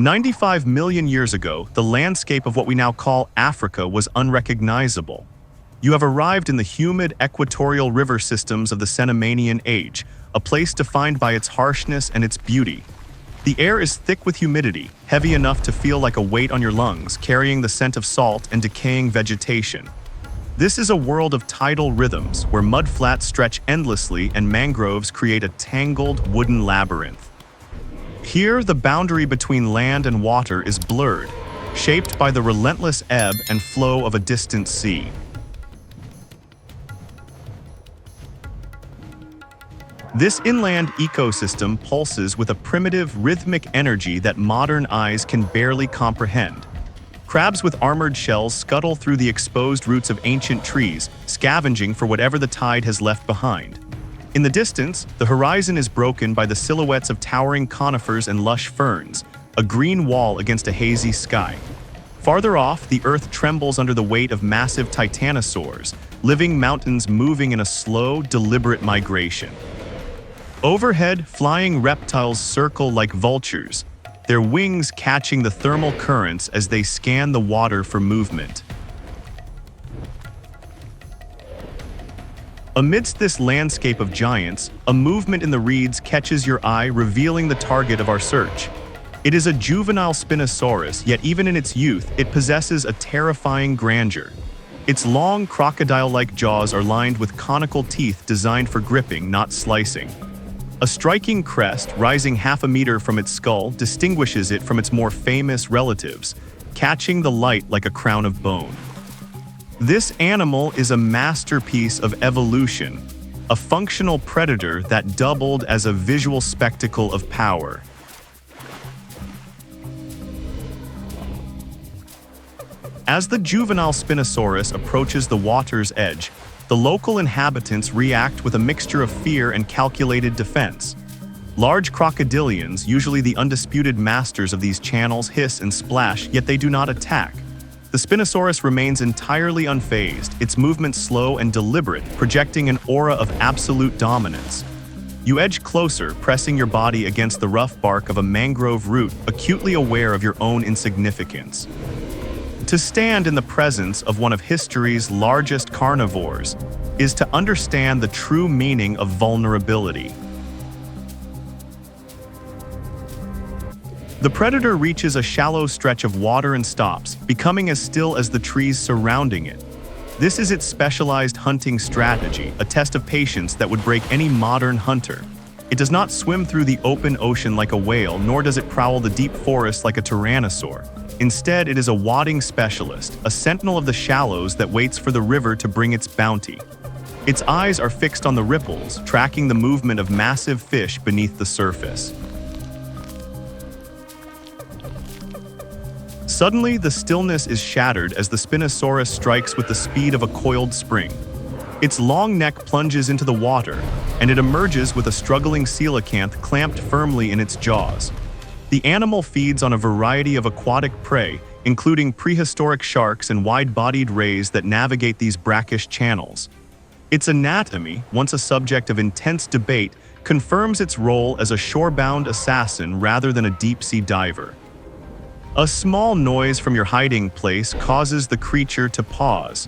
95 million years ago, the landscape of what we now call Africa was unrecognizable. You have arrived in the humid equatorial river systems of the Cenomanian age, a place defined by its harshness and its beauty. The air is thick with humidity, heavy enough to feel like a weight on your lungs, carrying the scent of salt and decaying vegetation. This is a world of tidal rhythms, where mudflats stretch endlessly and mangroves create a tangled wooden labyrinth. Here, the boundary between land and water is blurred, shaped by the relentless ebb and flow of a distant sea. This inland ecosystem pulses with a primitive, rhythmic energy that modern eyes can barely comprehend. Crabs with armored shells scuttle through the exposed roots of ancient trees, scavenging for whatever the tide has left behind. In the distance, the horizon is broken by the silhouettes of towering conifers and lush ferns, a green wall against a hazy sky. Farther off, the earth trembles under the weight of massive titanosaurs, living mountains moving in a slow, deliberate migration. Overhead, flying reptiles circle like vultures, their wings catching the thermal currents as they scan the water for movement. Amidst this landscape of giants, a movement in the reeds catches your eye, revealing the target of our search. It is a juvenile Spinosaurus, yet even in its youth, it possesses a terrifying grandeur. Its long, crocodile-like jaws are lined with conical teeth designed for gripping, not slicing. A striking crest, rising half a meter from its skull, distinguishes it from its more famous relatives, catching the light like a crown of bone. This animal is a masterpiece of evolution, a functional predator that doubled as a visual spectacle of power. As the juvenile Spinosaurus approaches the water's edge, the local inhabitants react with a mixture of fear and calculated defense. Large crocodilians, usually the undisputed masters of these channels, hiss and splash, yet they do not attack. The Spinosaurus remains entirely unfazed, its movements slow and deliberate, projecting an aura of absolute dominance. You edge closer, pressing your body against the rough bark of a mangrove root, acutely aware of your own insignificance. To stand in the presence of one of history's largest carnivores is to understand the true meaning of vulnerability. The predator reaches a shallow stretch of water and stops, becoming as still as the trees surrounding it. This is its specialized hunting strategy, a test of patience that would break any modern hunter. It does not swim through the open ocean like a whale, nor does it prowl the deep forest like a tyrannosaur. Instead, it is a wading specialist, a sentinel of the shallows that waits for the river to bring its bounty. Its eyes are fixed on the ripples, tracking the movement of massive fish beneath the surface. Suddenly, the stillness is shattered as the Spinosaurus strikes with the speed of a coiled spring. Its long neck plunges into the water, and it emerges with a struggling coelacanth clamped firmly in its jaws. The animal feeds on a variety of aquatic prey, including prehistoric sharks and wide-bodied rays that navigate these brackish channels. Its anatomy, once a subject of intense debate, confirms its role as a shore-bound assassin rather than a deep-sea diver. A small noise from your hiding place causes the creature to pause,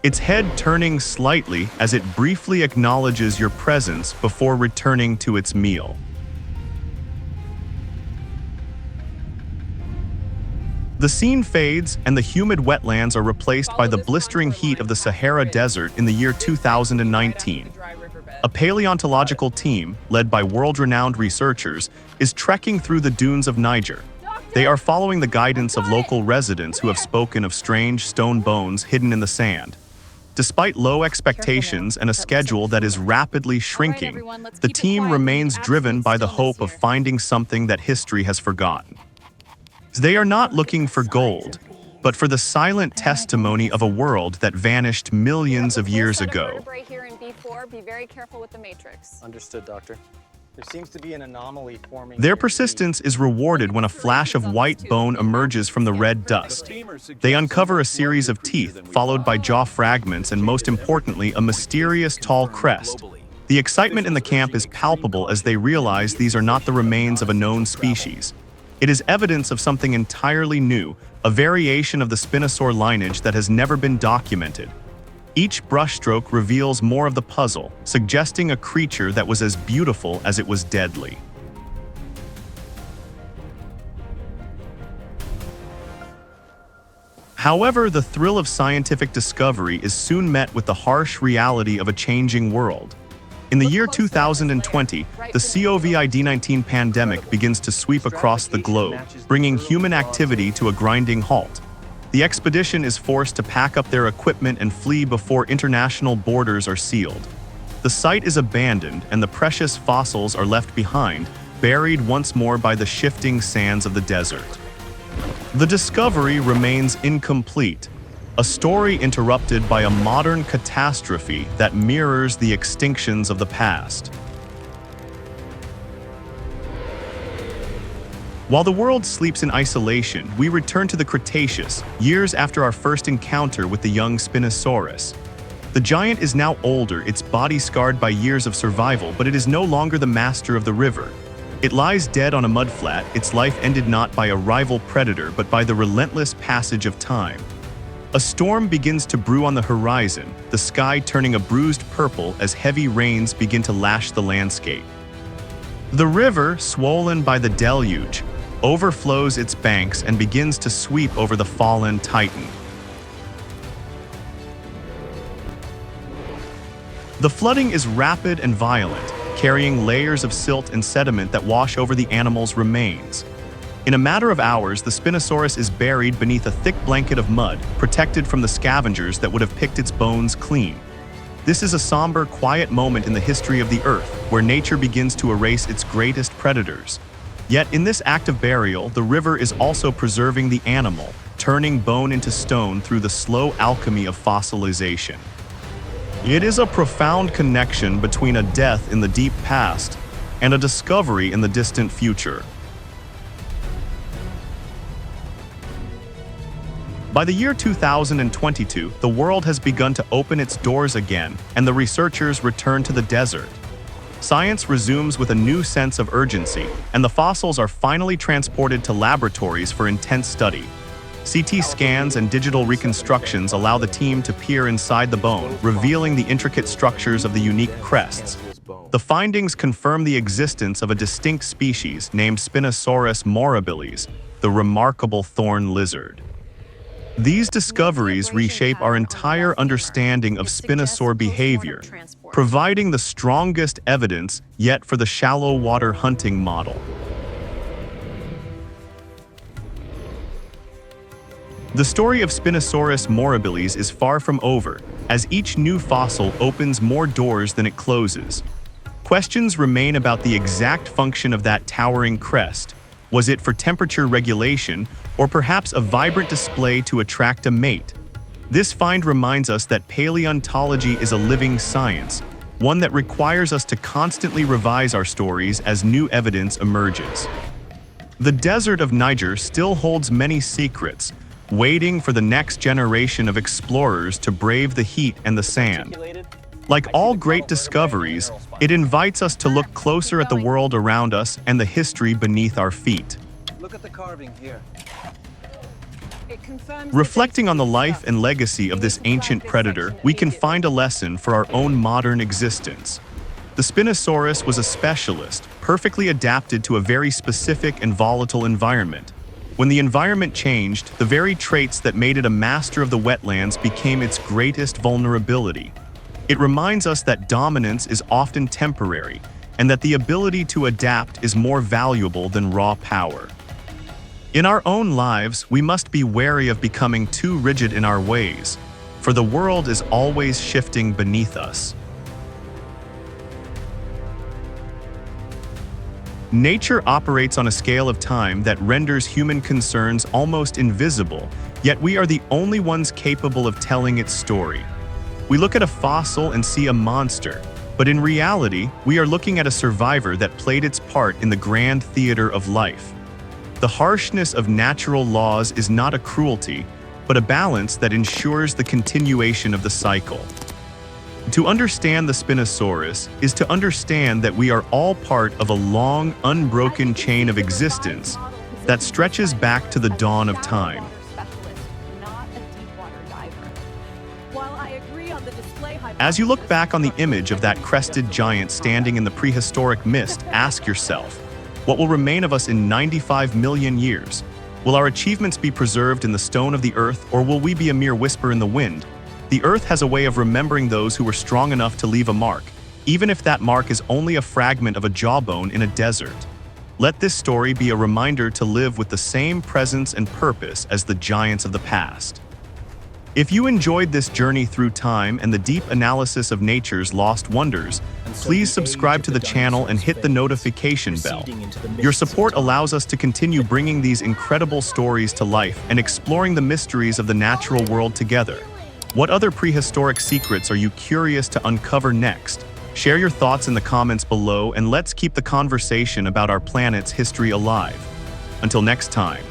its head turning slightly as it briefly acknowledges your presence before returning to its meal. The scene fades, and the humid wetlands are replaced by the blistering heat of the Sahara Desert in the year 2019. A paleontological team, led by world-renowned researchers, is trekking through the dunes of Niger. They are following the guidance of local residents who have spoken of strange stone bones hidden in the sand. Despite low expectations and a schedule that is rapidly shrinking, the team remains driven by the hope of finding something that history has forgotten. They are not looking for gold, but for the silent testimony of a world that vanished millions of years ago. Be very careful with the matrix. Understood, Doctor. There seems to be an anomaly forming. Their persistence is rewarded when a flash of white bone emerges from the red dust. They uncover a series of teeth, followed by jaw fragments and, most importantly, a mysterious tall crest. The excitement in the camp is palpable as they realize these are not the remains of a known species. It is evidence of something entirely new, a variation of the Spinosaur lineage that has never been documented. Each brushstroke reveals more of the puzzle, suggesting a creature that was as beautiful as it was deadly. However, the thrill of scientific discovery is soon met with the harsh reality of a changing world. In the year 2020, the COVID-19 pandemic begins to sweep across the globe, bringing human activity to a grinding halt. The expedition is forced to pack up their equipment and flee before international borders are sealed. The site is abandoned and the precious fossils are left behind, buried once more by the shifting sands of the desert. The discovery remains incomplete, a story interrupted by a modern catastrophe that mirrors the extinctions of the past. While the world sleeps in isolation, we return to the Cretaceous, years after our first encounter with the young Spinosaurus. The giant is now older, its body scarred by years of survival, but it is no longer the master of the river. It lies dead on a mudflat, its life ended not by a rival predator but by the relentless passage of time. A storm begins to brew on the horizon, the sky turning a bruised purple as heavy rains begin to lash the landscape. The river, swollen by the deluge, overflows its banks and begins to sweep over the fallen titan. The flooding is rapid and violent, carrying layers of silt and sediment that wash over the animal's remains. In a matter of hours, the Spinosaurus is buried beneath a thick blanket of mud, protected from the scavengers that would have picked its bones clean. This is a somber, quiet moment in the history of the Earth, where nature begins to erase its greatest predators. Yet in this act of burial, the river is also preserving the animal, turning bone into stone through the slow alchemy of fossilization. It is a profound connection between a death in the deep past and a discovery in the distant future. By the year 2022, the world has begun to open its doors again, and the researchers return to the desert. Science resumes with a new sense of urgency, and the fossils are finally transported to laboratories for intense study. CT scans and digital reconstructions allow the team to peer inside the bone, revealing the intricate structures of the unique crests. The findings confirm the existence of a distinct species named Spinosaurus Morabilis, the remarkable thorn lizard. These discoveries reshape our entire understanding of Spinosaur behavior, providing the strongest evidence yet for the shallow water hunting model. The story of Spinosaurus Morabilis is far from over, as each new fossil opens more doors than it closes. Questions remain about the exact function of that towering crest. Was it for temperature regulation, or perhaps a vibrant display to attract a mate? This find reminds us that paleontology is a living science, one that requires us to constantly revise our stories as new evidence emerges. The desert of Niger still holds many secrets, waiting for the next generation of explorers to brave the heat and the sand. Like all great discoveries, it invites us to look closer at the world around us and the history beneath our feet. Look at the carving here. Reflecting on the life and legacy of this ancient predator, we can find a lesson for our own modern existence. The Spinosaurus was a specialist, perfectly adapted to a very specific and volatile environment. When the environment changed, the very traits that made it a master of the wetlands became its greatest vulnerability. It reminds us that dominance is often temporary, and that the ability to adapt is more valuable than raw power. In our own lives, we must be wary of becoming too rigid in our ways, for the world is always shifting beneath us. Nature operates on a scale of time that renders human concerns almost invisible, yet we are the only ones capable of telling its story. We look at a fossil and see a monster, but in reality, we are looking at a survivor that played its part in the grand theater of life. The harshness of natural laws is not a cruelty, but a balance that ensures the continuation of the cycle. To understand the Spinosaurus is to understand that we are all part of a long, unbroken chain of existence, that stretches back to the dawn of time. As you look back on the image of that crested giant standing in the prehistoric mist, ask yourself, what will remain of us in 95 million years? Will our achievements be preserved in the stone of the earth, or will we be a mere whisper in the wind? The earth has a way of remembering those who were strong enough to leave a mark, even if that mark is only a fragment of a jawbone in a desert. Let this story be a reminder to live with the same presence and purpose as the giants of the past. If you enjoyed this journey through time and the deep analysis of nature's lost wonders, please subscribe to the channel and hit the notification bell. Your support allows us to continue bringing these incredible stories to life and exploring the mysteries of the natural world together. What other prehistoric secrets are you curious to uncover next? Share your thoughts in the comments below, and let's keep the conversation about our planet's history alive. Until next time.